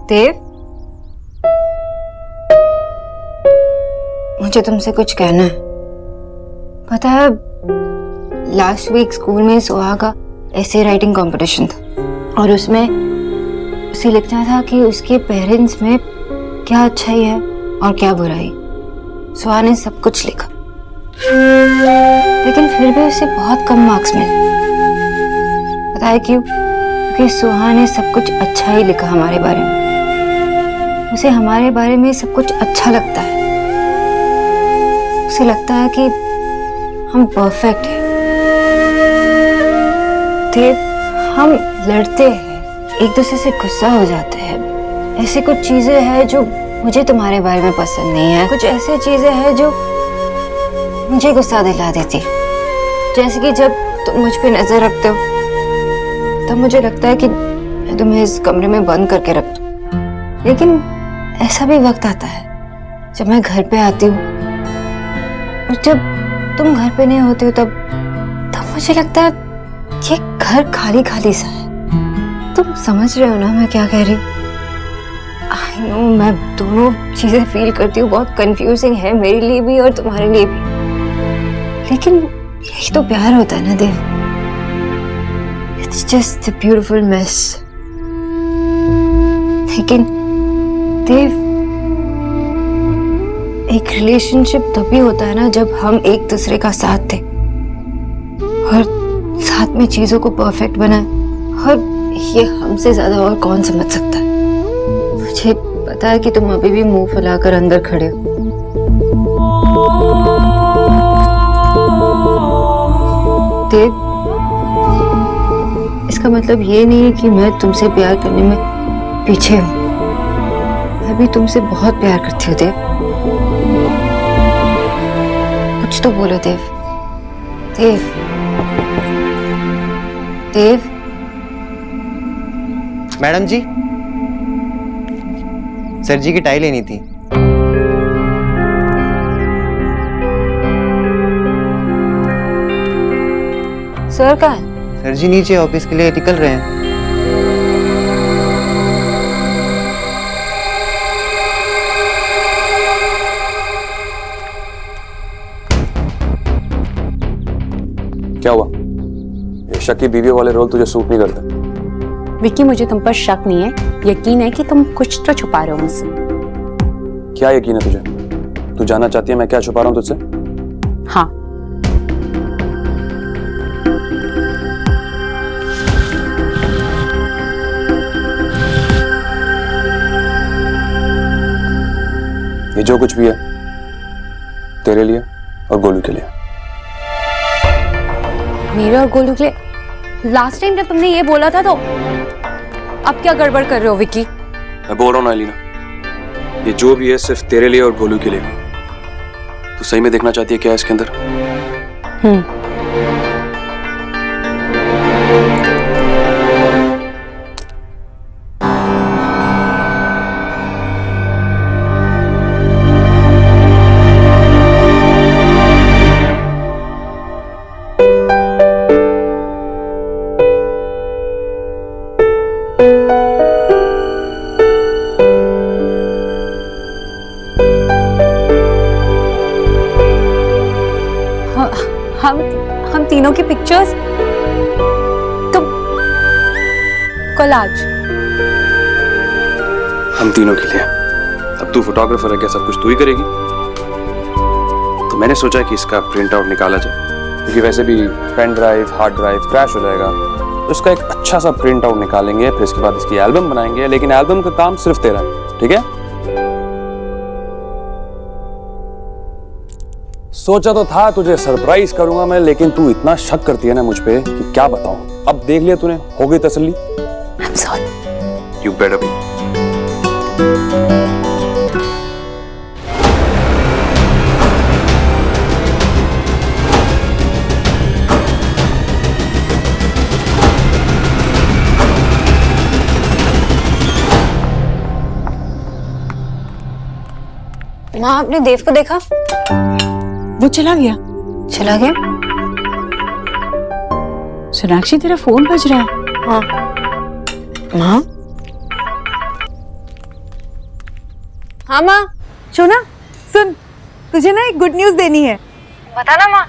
देव, मुझे तुमसे कुछ कहना है। पता है, लास्ट वीक स्कूल में सुहा का ऐसे राइटिंग कंपटीशन था और उसमें उसे लिखना था कि उसके पेरेंट्स में क्या अच्छाई है और क्या बुराई। सुहा ने सब कुछ लिखा, लेकिन फिर भी उसे बहुत कम मार्क्स मिले। पता है क्यों? क्योंकि सुहा ने सब कुछ अच्छा ही लिखा हमारे बारे में। उसे हमारे बारे में सब कुछ अच्छा लगता है। उसे लगता है कि हम परफेक्ट हैं। देव, हम लड़ते हैं, एक दूसरे से गुस्सा हो जाते हैं। ऐसी कुछ चीजें हैं जो मुझे तुम्हारे बारे में पसंद नहीं है। कुछ ऐसी चीजें हैं जो मुझे गुस्सा दिला देती है। जैसे कि जब तुम मुझ पे नजर रखते हो तब मुझे लगता है कि मैं तुम्हें इस कमरे में बंद करके रख दूं। लेकिन ऐसा भी वक्त आता है जब मैं घर पे आती हूँ और जब तुम घर पे नहीं होते हो तब मुझे लगता है ये घर खाली खाली सा है। तुम समझ रहे हो ना मैं क्या कह रही हूँ? आई नो, मैं दोनों चीजें फील करती हूँ। बहुत कंफ्यूजिंग है मेरे लिए भी और तुम्हारे लिए भी, लेकिन यही तो प्यार होता है ना Dev. It's just a beautiful mess. लेकिन देव, एक रिलेशनशिप तभी होता है ना जब हम एक दूसरे का साथ दें और साथ में चीजों को परफेक्ट बनाएं। और ये हमसे ज्यादा और कौन समझ सकता है? मुझे पता है कि तुम अभी भी मुंह फुलाकर अंदर खड़े हो। देव, इसका मतलब ये नहीं है कि मैं तुमसे प्यार करने में पीछे हूं। मैं भी तुमसे बहुत प्यार करती हूँ देव। कुछ तो बोलो देव। देव, देव। मैडम जी, सर जी की टाई लेनी थी। सर कहाँ है? सर जी नीचे ऑफिस के लिए निकल रहे हैं। क्या हुआ? ये शक्की बीवी वाले रोल तुझे सूट नहीं करते? विक्की, मुझे तुम पर शक नहीं है, यकीन है कि तुम कुछ तो छुपा रहे हो मुझसे। क्या यकीन है तुझे? तू जानना चाहती है मैं क्या छुपा रहा हूं तुझसे? हाँ। ये जो कुछ भी है तेरे लिए और गोलू के लिए। मेरे और गोलू के लिए? लास्ट टाइम जब तुमने ये बोला था तो अब क्या गड़बड़ कर रहे हो विक्की? मैं बोल रहा हूं ना एलिना, ये जो भी है सिर्फ तेरे लिए और गोलू के लिए। तू सही में देखना चाहती है क्या है इसके अंदर? हम तीनों की पिक्चर्स तुम कोलाज। हम तीनों के लिए। अब तू फोटोग्राफर है क्या? सब कुछ तू ही करेगी? तो मैंने सोचा कि इसका प्रिंट आउट निकाला जाए, क्योंकि वैसे भी pen drive, hard drive crash हो जाएगा। तो इसका एक अच्छा सा प्रिंट आउट निकालेंगे, फिर इसके बाद इसकी एल्बम बनाएंगे। लेकिन एल्बम का काम सिर्फ तेरा है, ठीक है? सोचा तो था तुझे सरप्राइज करूंगा मैं, लेकिन तू इतना शक करती है ना मुझ पे कि क्या बताऊं। अब देख लिया तूने, हो गई तसल्ली? I'm sorry. You better be. माँ, आपने देव को देखा? वो चला गया। चला गया? सोनाक्षी, तेरा फोन बज रहा है। हाँ। माँ, हाँ माँ। शोना सुन, तुझे ना एक गुड न्यूज देनी है। बता ना माँ।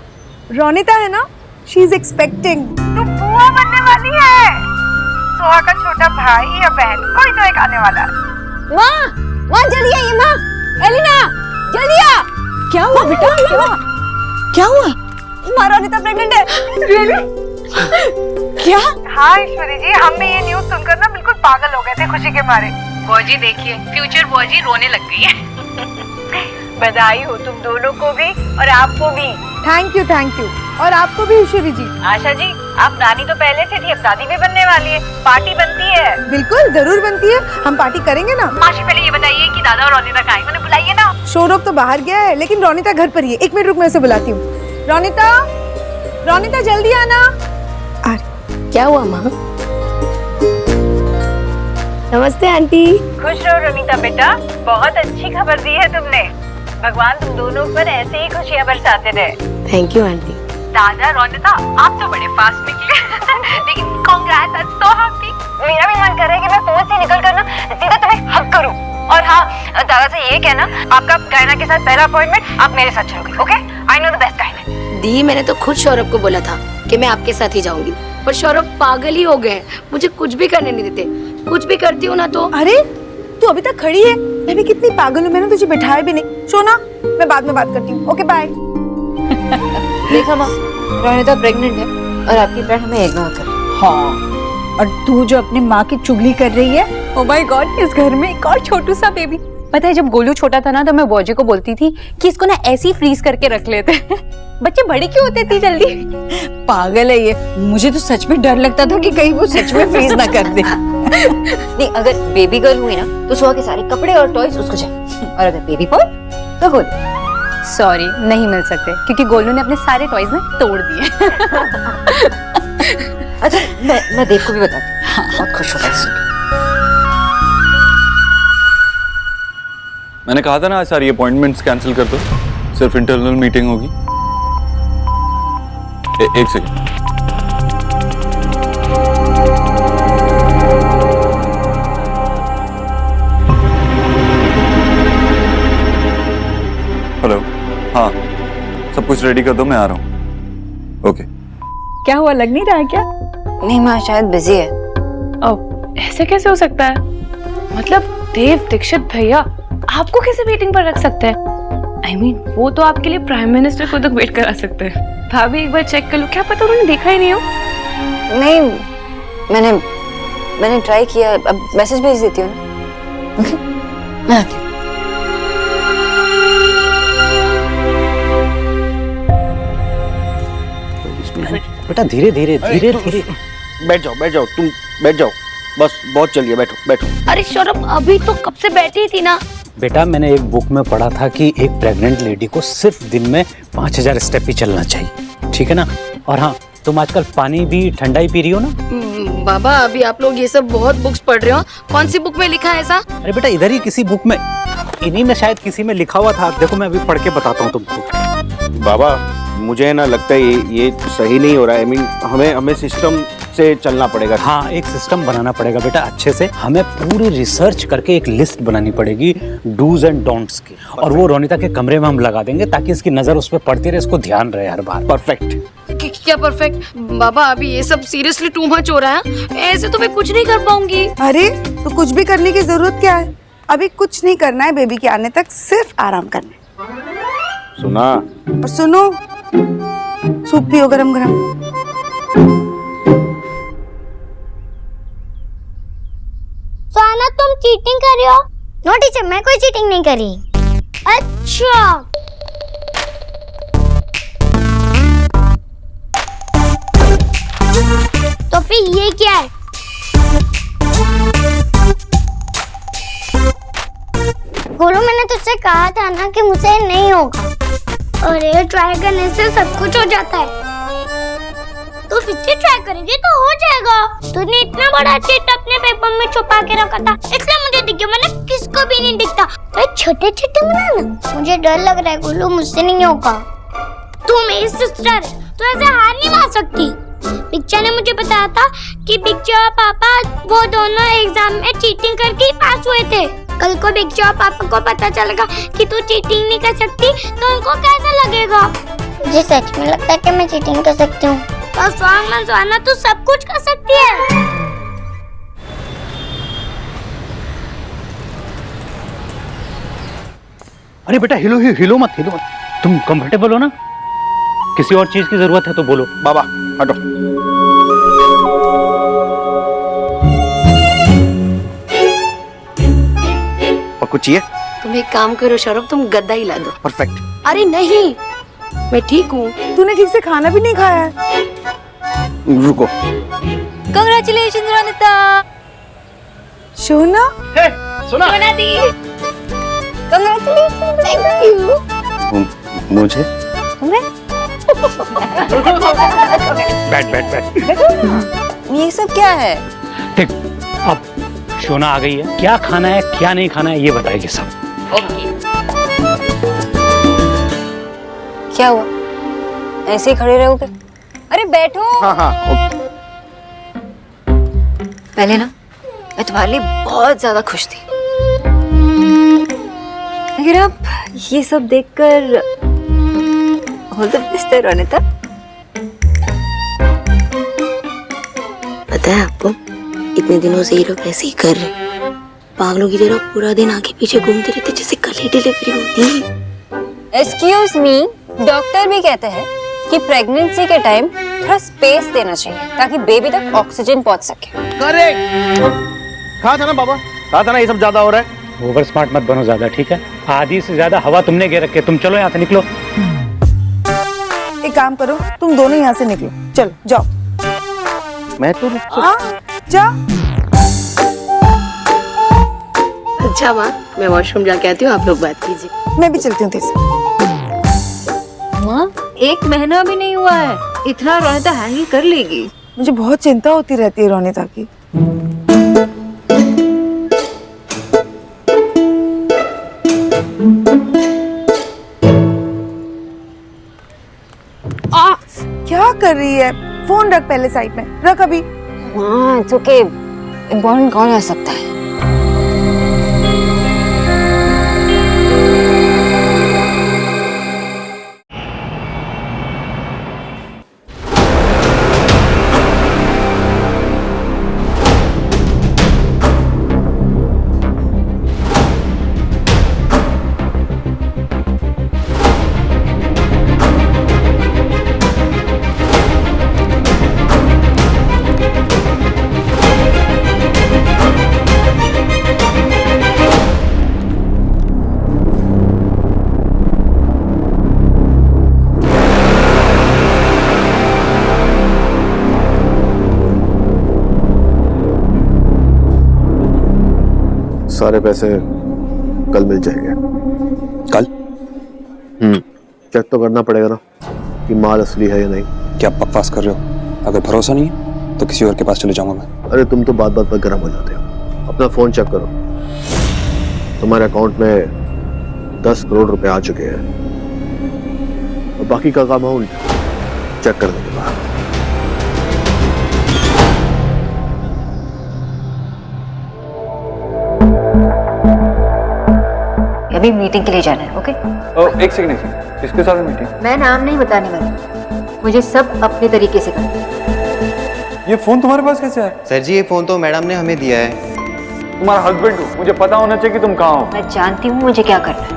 रोनिता है ना, शी इज एक्सपेक्टिंग। तू बुआ बनने वाली है। सोहा का छोटा भाई या बहन कोई तो एक आने वाला है। माँ जल्दी आइए माँ। एलिना जल्दी आ। क्या हुआ बेटा? क्या हुआ? माँ रोनिता प्रेग्नेंट है। रियली? क्या? हाँ ईश्वरी जी, हम भी ये न्यूज सुनकर ना बिल्कुल पागल हो गए थे खुशी के मारे। बॉजी देखिए, फ्यूचर बॉजी रोने लग गई है। बधाई हो तुम दोनों को भी और आपको भी। थैंक यू और आपको भी ईश्वरी जी। आशा जी, आप नानी तो पहले से थी, अब दादी भी बनने वाली है, पार्टी बनती है। बिल्कुल जरूर बनती है, हम पार्टी करेंगे ना। माशी पहले ये बताइए कि दादा और रोनिता कहाँ हैं? उन्हें बुलाइए ना। सौरभ तो बाहर गया है, लेकिन रोनिता घर पर ही है। 1 मिनट रुक, मैं उसे बुलाती हूँ। रोनिता जल्दी आना। क्या हुआ माँ? नमस्ते आंटी। खुश रहो रोनिता बेटा, बहुत अच्छी खबर दी है तुमने। भगवान तुम दोनों पर ऐसे ही खुशियाँ बरसाते रहे। Thank you aunty. दादा रोनिता, आप तो बड़े फास्ट निकले। लेकिन congrats, I am so happy. मेरा भी मन कर रहा है कि मैं फोन से निकल कर ना सीधा तुम्हें हक करूं। और हाँ, दादा से ये कहना, आपका गायना के साथ पहला अपॉइंटमेंट आप मेरे साथ चलोगे। Okay, I know the best गायना। दी, मैंने तो खुद सौरभ को बोला था कि मैं आपके साथ ही जाऊंगी, पर सौरभ पागल ही हो गए हैं, मुझे कुछ भी करने नहीं देते। कुछ भी करती हूँ ना तो। अरे तू अभी तक खड़ी है, मैं भी कितनी पागल हूँ, मैंने तुझे बिठाया भी नहीं। सोना, मैं बाद में बात करती हूँ। Okay bye. देखा माँ, रोनिता प्रेग्नेंट है और आपकी फ्रेंड हमें इग्नोर कर रही है। हाँ, और तू जो अपनी माँ की चुगली कर रही है। ओ माय गॉड, इस घर में एक और छोटू सा बेबी। पता है, जब गोलू छोटा था ना तो मैं बॉजी को बोलती थी कि इसको ना ऐसे ही फ्रीज करके रख लेते। बच्चे बड़े क्यों होते इतनी जल्दी? पागल है ये, मुझे तो सच में डर लगता था कि कहीं वो सच में फ्रीज ना कर दे। नहीं, अगर बेबी गर्ल हुई ना तो सुहा के सारे कपड़े और टॉयज उसको चाहिए, और अगर बेबी बॉय तो गोलू। सॉरी, नहीं मिल सकते क्योंकि गोलू ने अपने सारे टॉयज ना तोड़ दिए। अच्छा, मैं देव को भी बताती हूँ, बहुत खुश होगा इससे। मैंने कहा था ना आज सारी अपॉइंटमेंट्स कैंसिल कर दो, सिर्फ इंटरनल मीटिंग होगी। एक सेकेंड। हेलो, हाँ सब कुछ रेडी कर दो, मैं आ रहा हूँ। ओके। क्या हुआ, लग नहीं रहा है क्या? नहीं माँ, शायद बिजी है। अब ऐसे कैसे हो सकता है? मतलब देव दीक्षित भैया आपको कैसे मीटिंग पर रख सकते हैं? I mean, वो तो आपके लिए प्राइम मिनिस्टर को तक वेट करा सकते हैं। भाभी एक बार चेक कर लो, क्या पता उन्होंने देखा ही नहीं हो। नहीं, मैंने ट्राई किया, अब मैसेज भेज देती हूँ ना। ओके, मैं आती हूँ। बेटा धीरे धीरे धीरे धीरे बैठ जाओ, तुम बैठ जाओ, बस बहुत चलिए, बैठो। अरे सौरभ, अभी तो कब से बैठी ही थी ना। बेटा मैंने एक बुक में पढ़ा था कि एक प्रेग्नेंट लेडी को सिर्फ दिन में 5000 स्टेप ही चलना चाहिए, ठीक है ना? और हाँ, तुम आजकल पानी भी ठंडा ही पी रही हो ना? बाबा, अभी आप लोग ये सब बहुत बुक्स पढ़ रहे हो, कौन सी बुक में लिखा है ऐसा? अरे बेटा इधर ही किसी बुक में, इन्हीं में शायद किसी में लिखा हुआ था। देखो मैं अभी पढ़ के बताता हूँ तुमको। बाबा, मुझे ना लगता है ये सही नहीं हो रहा है। I mean, हमें सिस्टम से चलना पड़ेगा। हाँ, एक सिस्टम बनाना पड़ेगा बेटा अच्छे से। हमें पूरी रिसर्च करके एक लिस्ट बनानी पड़ेगी डूज एंड डोंट्स की, और वो रोनिता के कमरे में हम लगा देंगे ताकि इसकी नजर उस पर पड़ती रहे, इसको ध्यान रहे हर बार। परफेक्ट। क्या परफेक्ट? बाबा अभी ये सब सीरियसली टू मच हो रहा है, ऐसे तो मैं कुछ नहीं कर पाऊंगी। अरे तो कुछ भी करने की जरूरत क्या है? अभी कुछ नहीं करना है, बेबी के आने तक सिर्फ आराम करना है। सुना? और सुनो, सूप पियो गरम गरम। सोना, तुम चीटिंग कर रही हो? नो टीचर, मैं कोई चीटिंग नहीं करी। अच्छा, तो फिर ये क्या है? गोलू, मैंने तुझसे कहा था ना कि मुझसे नहीं होगा, और ये ट्राई करने से सब कुछ हो जाता है। तो फिर से ट्राई करेंगे तो हो जाएगा। तूने इतना बड़ा चीट अपने पेपर में छुपा के रखा था, इसलिए मुझे दिख गया, मैंने किसको भी नहीं दिखता। तो छोटे छोटे बनाना, मुझे डर लग रहा है गोलू, मुझसे नहीं होगा। तू मेरी सिस्टर है, तो ऐसे हार नहीं मार सकती। बिक्चा ने मुझे बताया था कि बिक्चा और पापा वो दोनों एग्जाम में चीटिंग करके पास हुए थे। कल को बिग और पापा को पता चलेगा कि तू चीटिंग नहीं कर सकती तो उनको कैसा लगेगा? मुझे सच में लगता है कि मैं चीटिंग कर सकती हूँ। और स्वाना तू सब कुछ कर सकती है। अरे बेटा हिलो मत। तुम कंफर्टेबल हो ना? किसी और चीज की जरूरत है तो बोलो। बाबा हटो। और कुछ चाहिए? तुम एक काम करो सौरभ, तुम गद्दा ही ला दो। परफेक्ट। अरे नहीं, मैं ठीक हूँ। तूने ठीक से खाना भी नहीं खाया है। रुको। Congratulations रोनिता। शोना सुना दी। Congratulations। Thank you। मुझे बैठ। ये सब क्या है? ठीक, अब शोना आ गई है। क्या खाना है क्या नहीं खाना है ये बताएगी सब। क्या हुआ? ऐसे ही खड़े रहोगे? अरे बैठो। हाँ पहले ना मैं तुम्हारे लिए बहुत ज्यादा खुश थी, लेकिन अब ये सब देखकर ऑल द बेस्ट है रोनिता। पता है आपको, इतने दिनों से ये लोग ऐसे ही कर रहे हैं, पागलों की तरह पूरा दिन आगे पीछे घूमते रहते जैसे कल ही डिलीवरी होती है। एक्सक्यूज मी, डॉक्टर भी कहते हैं कि प्रेगनेंसी के टाइम थोड़ा स्पेस देना चाहिए ताकि बेबी तक ऑक्सीजन पहुंच सके। करेक्ट। कहा था ना बाबा, कहा था ना ये सब ज्यादा हो रहा है। ओवर स्मार्ट मत बनो ज्यादा, ठीक है? आधी से ज्यादा हवा तुमने घेर रखी है। तुम चलो यहाँ से, निकलो। एक काम करो, तुम दोनों यहाँ से निकलो। चलो जाओ। मैं तो हाँ जा। अच्छा माँ, मैं वॉशरूम जाके आती हूँ, आप लोग बात कीजिए। मैं भी चलती हूँ तेरे से। माँ, 1 महीना भी नहीं हुआ है, इतना रोनिता हैंडल कर लेगी। मुझे बहुत चिंता होती रहती है रोनिता की। क्या कर रही है? फोन रख पहले साइड में, रख अभी। हाँ, इट्स ओके। इम्पोर्टेंट कॉल आ सकता है। सारे पैसे कल मिल जाएंगे। कल? चेक तो करना पड़ेगा ना कि माल असली है या नहीं। क्या बकवास कर रहे हो? अगर भरोसा नहीं है तो किसी और के पास चले जाऊंगा मैं। अरे तुम तो बात बात पर गर्म हो जाते हो। अपना फोन चेक करो, तुम्हारे अकाउंट में 10 करोड़ रुपए आ चुके हैं और बाकी का अमाउंट चेक करने के बाद। अभी मीटिंग के लिए जाना है, ओके? एक सेकंड, किसके साथ मीटिंग? मैं नाम नहीं बताने वाली, मुझे सब अपने तरीके से करना है। ये फोन तुम्हारे पास कैसे है? सर जी, ये फोन तो मैडम ने हमें दिया है। तुम्हारा हस्बैंड हो, मुझे पता होना चाहिए कि तुम कहाँ हो। मैं जानती हूँ मुझे क्या करना है।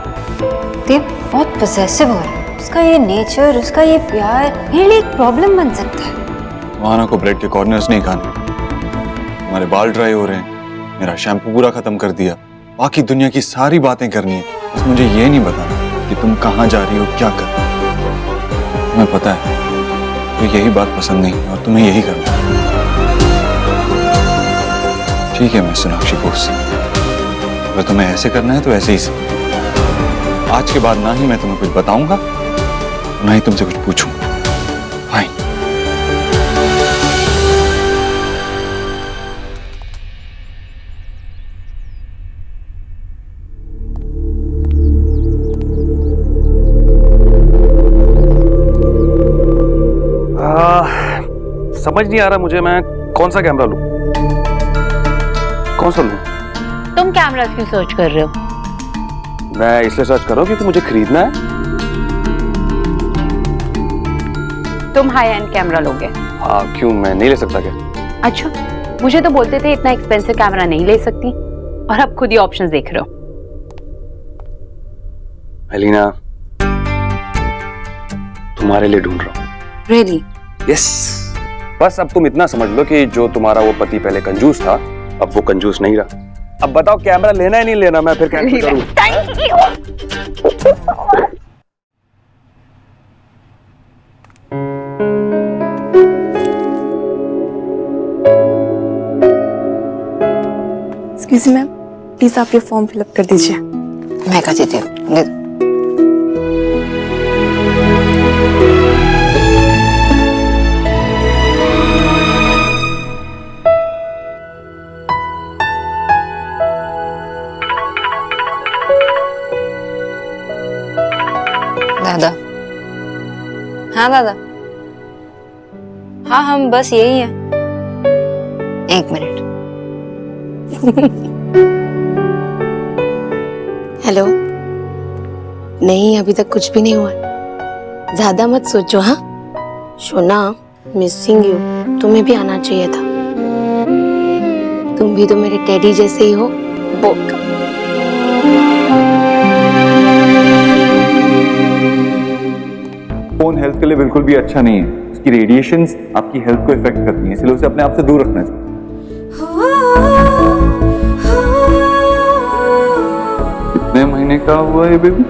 देव बहुत पोसेसिव हो रहा है, उसका ये नेचर, उसका ये प्यार मेरे लिए एक प्रॉब्लम बन सकता है। वहाना को ब्रेड के कॉर्नर्स नहीं खाने, हमारे बाल ड्राई हो रहे हैं, मेरा शैम्पू पूरा खत्म कर दिया, बाकी दुनिया की सारी बातें करनी है, बस मुझे ये नहीं बताना कि तुम कहाँ जा रही हो, क्या कर रही हो। तुम्हें पता है तो यही बात पसंद नहीं और तुम्हें यही करना है। ठीक है, मैं सोनाक्षी बोस, अगर तुम्हें ऐसे करना है तो ऐसे ही से। आज के बाद ना ही मैं तुम्हें कुछ बताऊंगा, ना ही तुमसे कुछ पूछूंगा। फाइन। समझ नहीं आ रहा मुझे, मैं कौन सा कैमरा लूं? कौन सा लूं? तुम कैमरास क्यों सर्च कर रहे हो? मैं इसलिए सर्च कर रहा हूँ क्योंकि मुझे खरीदना है। तुम हाई एंड कैमरा लोगे? हाँ, क्यों, मैं नहीं ले सकता क्या? अच्छा, मुझे तो बोलते थे इतना एक्सपेंसिव कैमरा नहीं ले सकती, और अब खुद ही ऑप्शंस देख रहे हो। एलिना, तुम्हारे लिए ढूंढ रहा हूँ। रियली? यस। बस अब तुम इतना समझ लो कि जो तुम्हारा वो पति पहले कंजूस था, अब वो कंजूस नहीं रहा। अब बताओ कैमरा लेना है नहीं लेना, मैं फिर कैंसिल करूँ? Thank you. Excuse me ma'am, please आप ये फॉर्म फिलअप कर दीजिए। मैं कर देती हूँ, दे दो। दादा, हाँ दादा, हाँ हम बस यही हैं। एक मिनट। हेलो। नहीं, अभी तक कुछ भी नहीं हुआ। ज्यादा मत सोचो। हाँ सोना, मिसिंग यू। तुम्हें भी आना चाहिए था। तुम भी तो मेरे टेडी जैसे ही हो। बोक। फोन हेल्थ के लिए बिल्कुल भी अच्छा नहीं है। उसकी रेडिएशंस आपकी हेल्थ को इफेक्ट करती हैं, इसलिए उसे अपने आप से दूर रखना चाहिए। कितने महीने का हुआ है बेबी?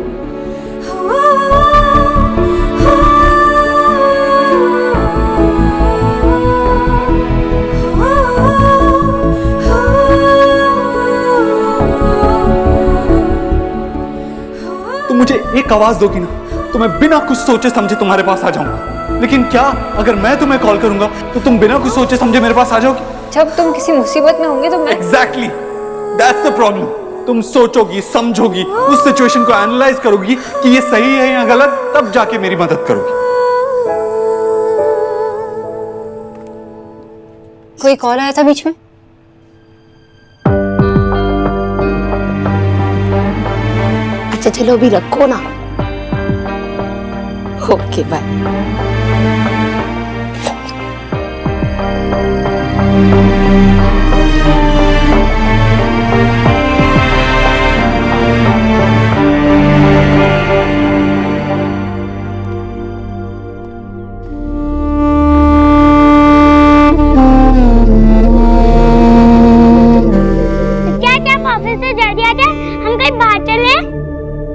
तुम मुझे एक आवाज दोगी ना, तो मैं बिना कुछ सोचे समझे तुम्हारे पास आ जाऊंगा। लेकिन क्या अगर मैं तुम्हें कॉल करूंगा तो तुम बिना कुछ सोचे समझे मेरे पास आ जाओगी? जब तुम किसी मुसीबत में होंगे तो मैं एग्जैक्टली, दैट्स द प्रॉब्लम। तुम सोचोगी, समझोगी, उस सिचुएशन को एनालाइज करोगी कि ये सही है या गलत, तब जाके मेरी मदद करोगी। कोई कॉल आया था बीच में? अच्छा चलो अभी रखो ना। Okay bye.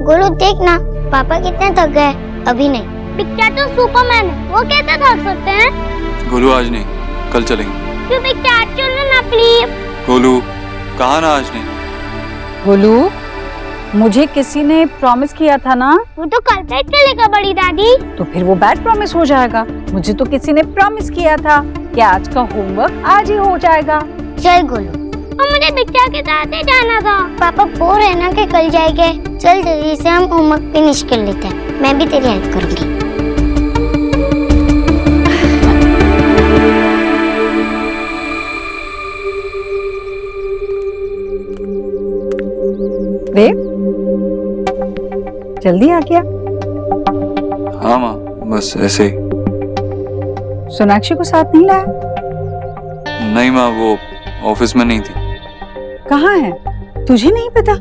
गोलू देख ना, पापा कितने थक गए। अभी नहीं। पिक्चर तो सुपरमैन है, वो कैसे थक सकते हैं? गोलू आज नहीं, कल चलेंगे। क्यों पिक्चर चलो ना प्लीज। गोलू कहा ना आज नहीं। गोलू, मुझे किसी ने प्रॉमिस किया था ना। वो तो कल तक चलेगा बड़ी दादी। तो फिर वो बैड प्रॉमिस हो जाएगा। मुझे तो किसी ने प्रॉमिस किया था कि आज का होमवर्क आज ही हो जाएगा। चल गोलू, और मुझे पिक्चर के साथ ही जाना था। पापा बोल रहे ना कि कल जाएंगे। चल जल्दी से हम होमवर्क फिनिश कर लेते हैं। मैं भी तेरी हेल्प करूंगी। देव, जल्दी आ गया। हाँ माँ, बस ऐसे ही। सोनाक्षी को साथ नहीं लाया? नहीं माँ, वो ऑफिस में नहीं थी। कहाँ है? तुझे नहीं पता?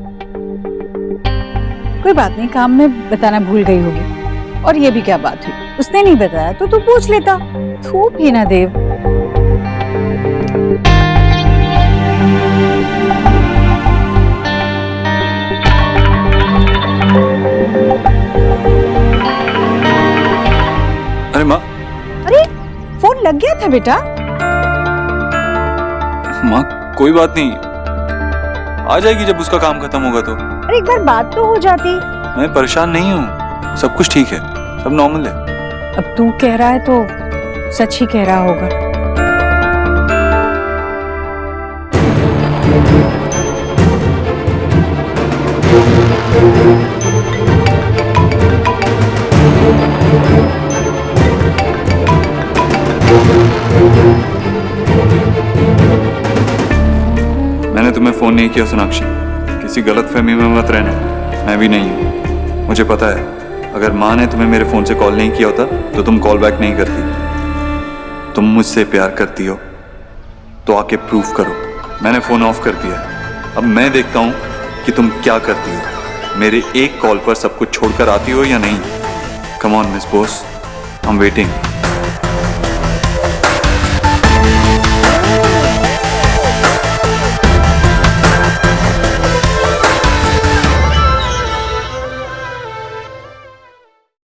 कोई बात नहीं, काम में बताना भूल गई होगी। और ये भी क्या बात हुई, उसने नहीं बताया तो तू पूछ लेता। तू भी ना देव। अरे माँ। अरे फोन लग गया था बेटा। माँ कोई बात नहीं, आ जाएगी जब उसका काम खत्म होगा तो। अरे एक बार बात तो हो जाती। मैं परेशान नहीं हूँ, सब कुछ ठीक है, सब नॉर्मल है। अब तू कह रहा है तो सच ही कह रहा होगा। मैंने तुम्हें फोन नहीं किया सोनाक्षी। किसी गलतफहमी में मत रहना, मैं भी नहीं हूँ। मुझे पता है अगर माँ ने तुम्हें मेरे फोन से कॉल नहीं किया होता तो तुम कॉल बैक नहीं करती। तुम मुझसे प्यार करती हो तो आके प्रूफ करो। मैंने फोन ऑफ कर दिया है, अब मैं देखता हूँ कि तुम क्या करती हो। मेरे एक कॉल पर सब कुछ छोड़कर आती हो या नहीं? Come on miss boss, I am waiting.